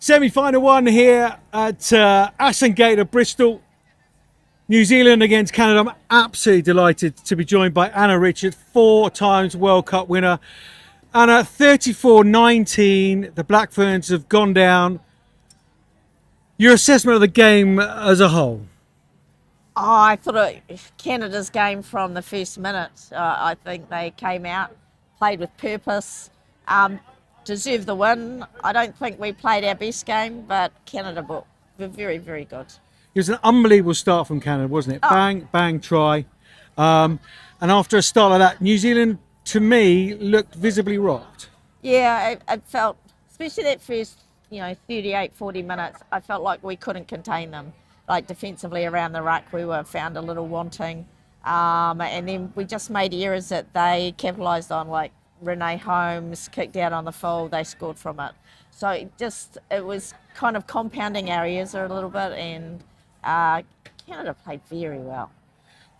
Semi-final one here at Assengate of Bristol. New Zealand against Canada. I'm absolutely delighted to be joined by Anna Richard, 4 times World Cup winner. Anna, 34-19, the Black Ferns have gone down. Your assessment of the game as a whole? I thought Canada's game from the first minute. I think they came out, played with purpose, deserved the win. I don't think we played our best game, but Canada were very, very good. It was an unbelievable start from Canada, wasn't it? Oh. Bang, bang, try. And after a start like that, New Zealand, to me, looked visibly rocked. Yeah, it felt, especially that first, 38, 40 minutes, I felt like we couldn't contain them. Like defensively around the ruck, we were found a little wanting. And then we just made errors that they capitalised on, like Renee Holmes kicked out on the full, they scored from it. So it was kind of compounding our errors a little bit, and Canada played very well.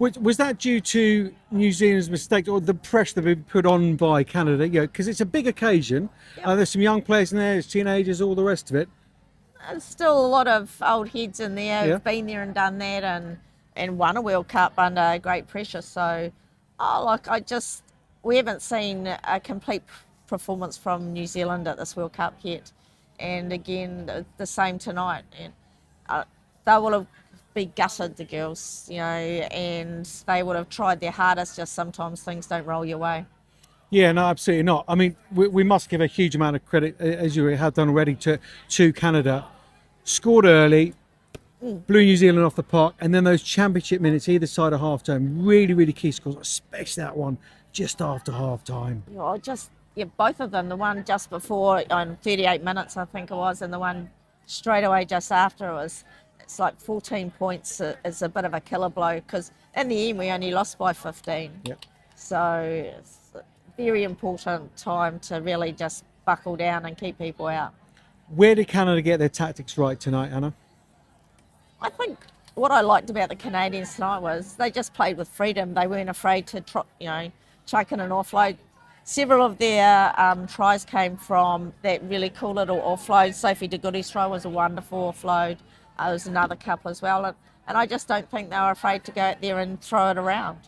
Was that due to New Zealand's mistake or the pressure that been put on by Canada? Because it's a big occasion. Yep. There's some young players in there, there's teenagers, all the rest of it. There's still a lot of old heads in there who've Yeah. been there and done that and won a World Cup under great pressure. So, we haven't seen a complete performance from New Zealand at this World Cup yet. And again, the same tonight. And they will have been gutted, the girls, and they would have tried their hardest. Just sometimes things don't roll your way. Yeah, no, absolutely not. I mean, we must give a huge amount of credit, as you have done already, to Canada. Scored early, blew New Zealand off the park, and then those championship minutes either side of half time, really, really key scores, especially that one just after half time. Both of them. The one just before on 38 minutes, I think it was, and the one straight away just after it's like 14 points is a bit of a killer blow, because in the end we only lost by 15. Yep. So it's a very important time to really just buckle down and keep people out. Where did Canada get their tactics right tonight, Anna? I think what I liked about the Canadians tonight was they just played with freedom. They weren't afraid to chuck in an offload. Several of their tries came from that really cool little offload. Sophie De Goody's try was a wonderful offload. There was another couple as well. And I just don't think they were afraid to go out there and throw it around.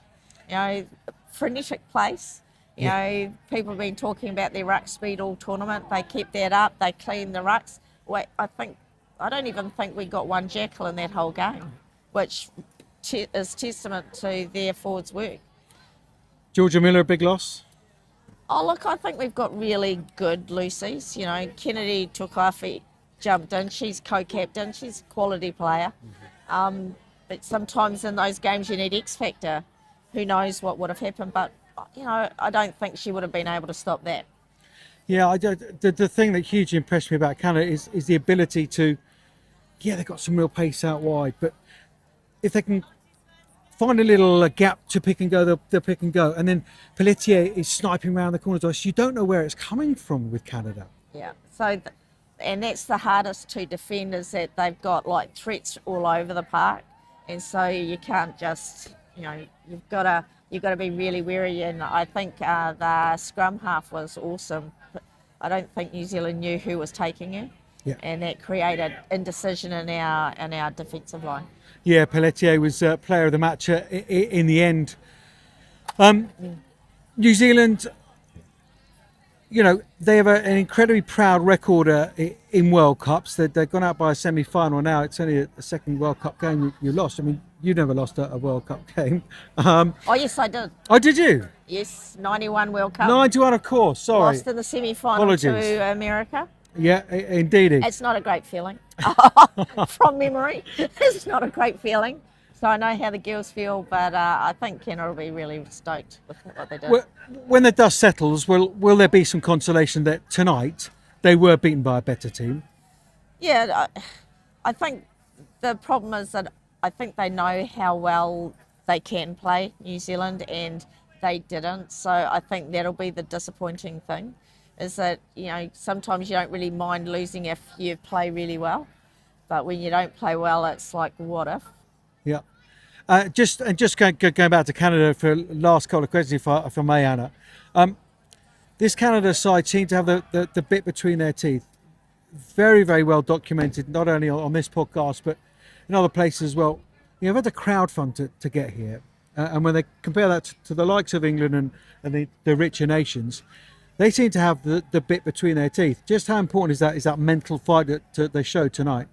Frenetic place. People have been talking about their ruck speed all tournament. They kept that up. They cleaned the rucks. I don't even think we got one jackal in that whole game, which is testament to their forwards' work. Georgia Miller, a big loss? Oh, look, I think we've got really good Lucy's. Kennedy Tukafi jumped in. She's co-captain. She's a quality player. But sometimes in those games you need X factor. Who knows what would have happened? But, I don't think she would have been able to stop that. Yeah, the thing that hugely impressed me about Canada is the ability to, they've got some real pace out wide, but if they can find a little gap to pick and go, they'll pick and go. And then Pelletier is sniping around the corners. You don't know where it's coming from with Canada. Yeah, and that's the hardest to defend, is that they've got like threats all over the park. And so you can't just, you've got to be really wary. And I think the scrum half was awesome. I don't think New Zealand knew who was taking it. Yeah. And that created indecision in our defensive line. Yeah, Pelletier was player of the match in the end. New Zealand, they have an incredibly proud record in World Cups. They've gone out by a semi-final now. It's only a second World Cup game you lost. I mean, you never lost a World Cup game. Oh, yes, I did. Oh, did you? Yes, 91 World Cup. 91, of course. Sorry. Lost in the semi-final to America. Yeah, indeed. It's not a great feeling. From memory, it's not a great feeling. So I know how the girls feel, but I think Canada will be really stoked with what they did. When the dust settles, will there be some consolation that tonight they were beaten by a better team? Yeah, I think the problem is that I think they know how well they can play, New Zealand, and they didn't. So I think that'll be the disappointing thing, is that, sometimes you don't really mind losing if you play really well. But when you don't play well, it's like, what if? Yeah. Just going back to Canada for last couple of questions, if I may, Anna. This Canada side seemed to have the bit between their teeth. very, very well documented, not only on this podcast, but in other places as well. You've had the crowd fund to get here. And when they compare that to the likes of England and the richer nations, they seem to have the bit between their teeth. Just how important is that mental fight that they showed tonight?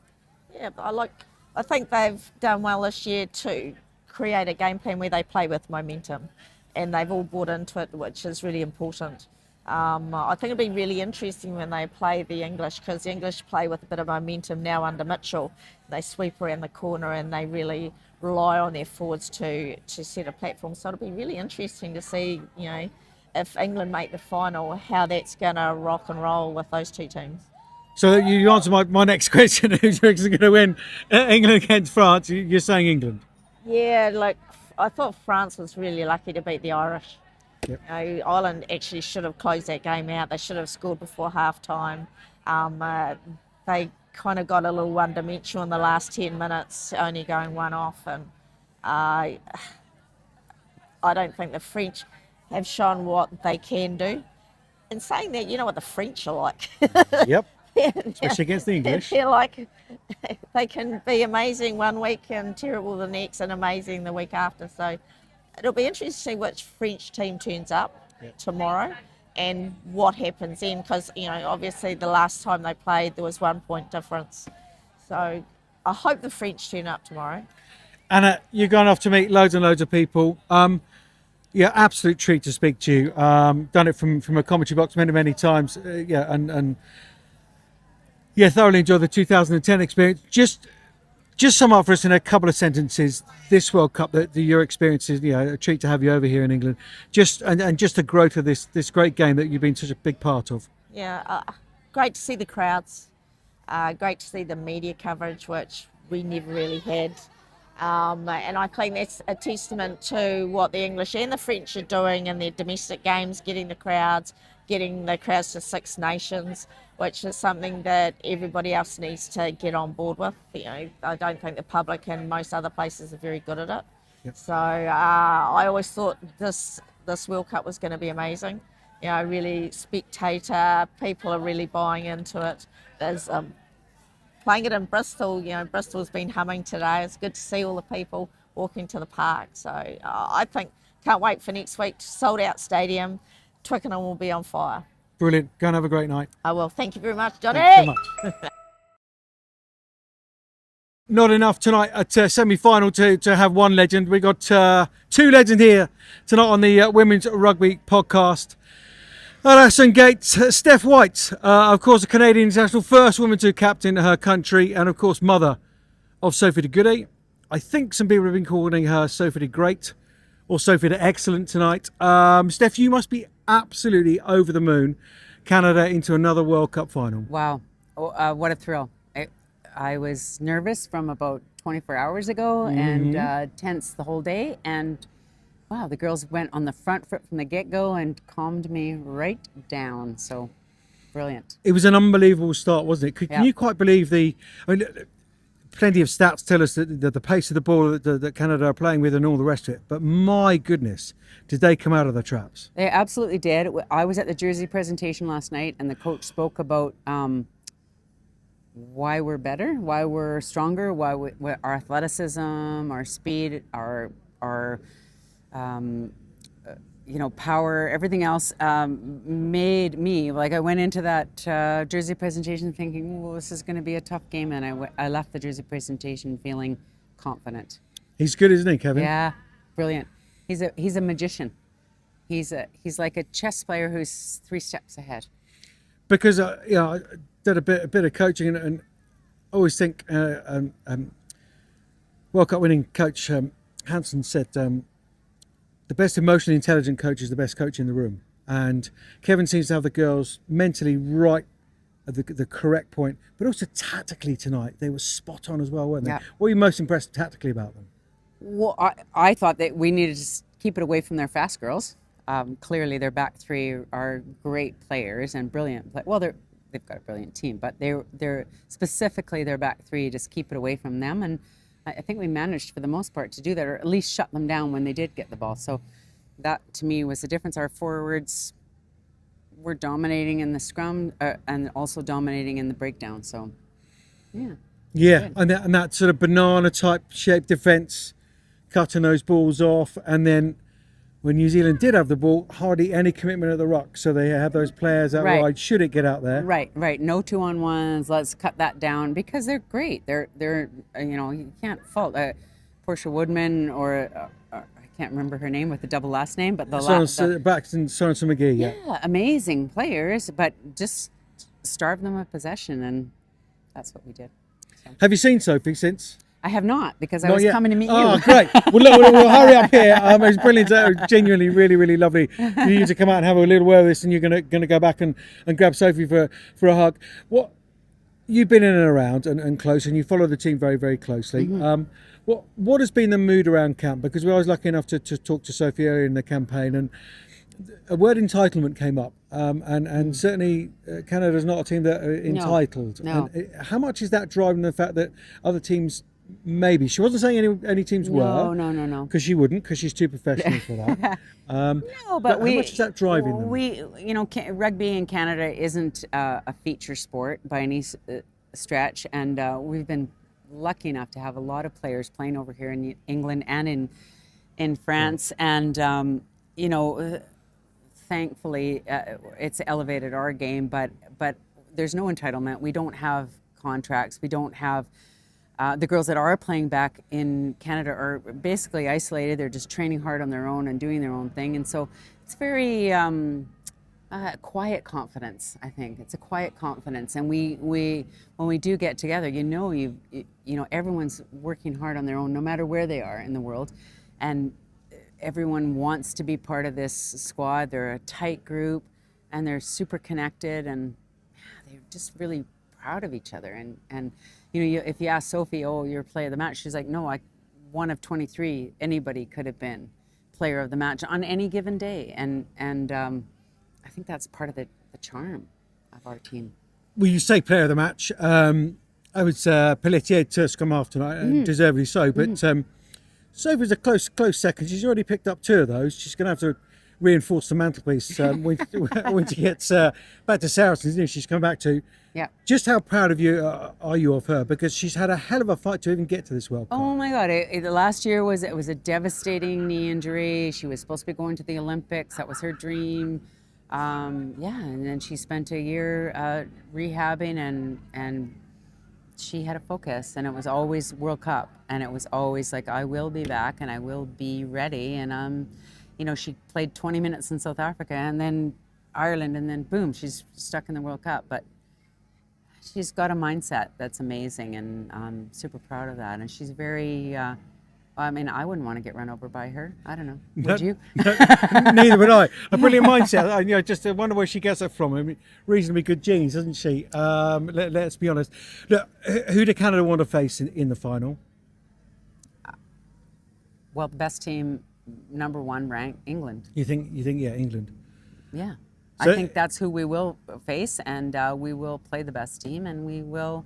Yeah, but I think they've done well this year to create a game plan where they play with momentum, and they've all bought into it, which is really important. I think it'll be really interesting when they play the English, because the English play with a bit of momentum now under Mitchell. They sweep around the corner and they really rely on their forwards to set a platform. So it'll be really interesting to see, if England make the final, how that's going to rock and roll with those two teams. So you answer my next question. Who's going to win England against France? You're saying England? Yeah, I thought France was really lucky to beat the Irish. Yep. Ireland actually should have closed that game out. They should have scored before half time. They kind of got a little one-dimensional in the last 10 minutes, only going one off. And I don't think the French have shown what they can do. In saying that, you know what the French are like. Yep. Especially against the English. They're like, they can be amazing one week and terrible the next, and amazing the week after. So it'll be interesting to see which French team turns up tomorrow and what happens then, because obviously the last time they played there was 1 point difference. So I hope the French turn up tomorrow. Anna, you're going off to meet loads and loads of people. Yeah, absolute treat to speak to you. Done it from a commentary box many times. And thoroughly enjoyed the 2010 experience. Just sum up for us in a couple of sentences this World Cup, your experiences. A treat to have you over here in England. Just the growth of this great game that you've been such a big part of. Yeah, great to see the crowds. Great to see the media coverage, which we never really had. And I think that's a testament to what the English and the French are doing in their domestic games, getting the crowds to Six Nations, which is something that everybody else needs to get on board with. I don't think the public in most other places are very good at it. Yep. So I always thought this World Cup was going to be amazing. Really spectator, people are really buying into it. There's playing it in Bristol, Bristol's been humming today. It's good to see all the people walking to the park. So I think, can't wait for next week. Sold out stadium. Twickenham will be on fire. Brilliant. Go and have a great night. I will. Thank you very much, Johnnie. Thanks so much. Not enough tonight at semi-final to have one legend. We got two legends here tonight on the Women's Rugby podcast. Alison Gates, Steph White, of course, a Canadian international, first woman to captain her country, and of course, mother of Sophie de Goede. I think some people have been calling her Sophie de Great or Sophie de Excellent tonight. Steph, you must be absolutely over the moon. Canada into another World Cup final. Wow, what a thrill. I was nervous from about 24 hours ago and tense the whole day, and wow, the girls went on the front foot from the get-go and calmed me right down. So, brilliant. It was an unbelievable start, wasn't it? Can you quite believe plenty of stats tell us that the pace of the ball that Canada are playing with and all the rest of it. But my goodness, did they come out of the traps? They absolutely did. I was at the jersey presentation last night, and the coach spoke about why we're better, why we're stronger, why our athleticism, our speed, our power, everything else made me, I went into that jersey presentation thinking, well, this is going to be a tough game, and I left the jersey presentation feeling confident. He's good, isn't he, Kevin? Yeah, brilliant. He's a magician. He's like a chess player who's 3 steps ahead. Because I did a bit of coaching and I always think World Cup winning coach Hansen said the best emotionally intelligent coach is the best coach in the room, and Kevin seems to have the girls mentally right at the correct point, but also tactically tonight they were spot on as well, weren't they? Yeah. What were you most impressed tactically about them? Well, I thought that we needed to keep it away from their fast girls. Clearly their back three are great players and brilliant. They've got a brilliant team, but they're specifically their back three, just keep it away from them. And I think we managed for the most part to do that, or at least shut them down when they did get the ball. So that to me was the difference. Our forwards were dominating in the scrum and also dominating in the breakdown. So, yeah. Yeah, and that sort of banana type shaped defence, cutting those balls off, and then when New Zealand did have the ball, hardly any commitment at the ruck. So they had those players out Right. wide. Should it get out there? Right. No 2-on-1s. Let's cut that down because they're great. They're you can't fault Portia Woodman or I can't remember her name with the double last name, but Baxton, Sorensen McGee. yeah, amazing players, but just starve them of possession, and that's what we did. So. Have you seen Sophie since? I have not, because I Not was yet. coming to meet you. Oh, great. Well, look, we'll hurry up here. It's brilliant. Genuinely, really, really lovely for you to come out and have a little word with us, and you're going to go back and grab Sophie for a hug. What you've been in and around and close, and you follow the team very, very closely. What has been the mood around camp? Because we was lucky enough to talk to Sophie earlier in the campaign, and a word entitlement came up, and certainly Canada's not a team that are entitled. No. And how much is that driving the fact that other teams? Maybe she wasn't saying any teams were. No. Because she wouldn't, because she's too professional for that. No, but how much is that driving them? Rugby in Canada isn't a feature sport by any stretch, and we've been lucky enough to have a lot of players playing over here in England and in France, and thankfully it's elevated our game. But there's no entitlement. We don't have contracts. We don't have. The girls that are playing back in Canada are basically isolated. They're just training hard on their own and doing their own thing. And so it's very quiet confidence, I think. It's a quiet confidence. And we when we do get together, everyone's working hard on their own, no matter where they are in the world. And everyone wants to be part of this squad. They're a tight group, and they're super connected, and they're just really proud of each other. And if you ask Sophie, oh, you're player of the match, she's like, no, one of 23, anybody could have been player of the match on any given day. And I think that's part of the charm of our team. Well, you say player of the match. I was Pelletier to come off tonight, and deservedly so. But Sophie's a close second. She's already picked up 2 of those. She's going to have to reinforce the mantelpiece when she gets back to Saracens, isn't she? She's come back to. Yeah. Just how proud of you are you of her? Because she's had a hell of a fight to even get to this World Cup. Oh my God! The last year was a devastating knee injury. She was supposed to be going to the Olympics. That was her dream. And then she spent a year rehabbing, and she had a focus, and it was always World Cup, and it was always like, I will be back and I will be ready. And she played 20 minutes in South Africa and then Ireland, and then boom, she's stuck in the World Cup. But she's got a mindset that's amazing, and I'm super proud of that. And she's very, I wouldn't want to get run over by her. I don't know. Would you? Neither would I. A brilliant mindset. Just wonder where she gets it from. I mean, reasonably good genes, doesn't she? Let's be honest. Look, who do Canada want to face in the final? Well, the best team, number 1 ranked, England. You think? Yeah, England. Yeah. So, I think that's who we will face, and we will play the best team, and we will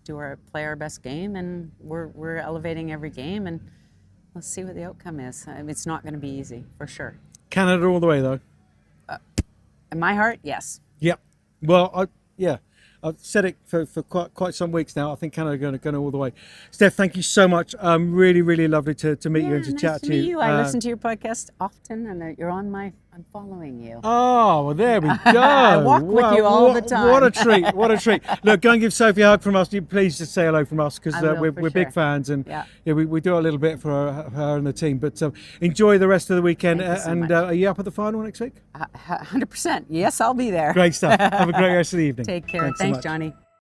play our best game, and we're elevating every game, and let's see what the outcome is. It's not going to be easy, for sure. Canada all the way, though. In my heart, yes. Yep. Well, I've said it for quite some weeks now. I think Canada are going all the way. Steph, thank you so much. Really, really lovely to meet you and to nice chat to to meet you. I listen to your podcast often, and I'm following you. Oh, well, there we go. I walk with you all the time. What a treat. What a treat. Look, go and give Sophie a hug from us. Please just say hello from us, because we're big fans, and we do a little bit for her and the team. But enjoy the rest of the weekend. Thank you so much. Are you up at the final next week? 100%. Yes, I'll be there. Great stuff. Have a great rest of the evening. Take care. Thanks so Thanks much. Johnnie.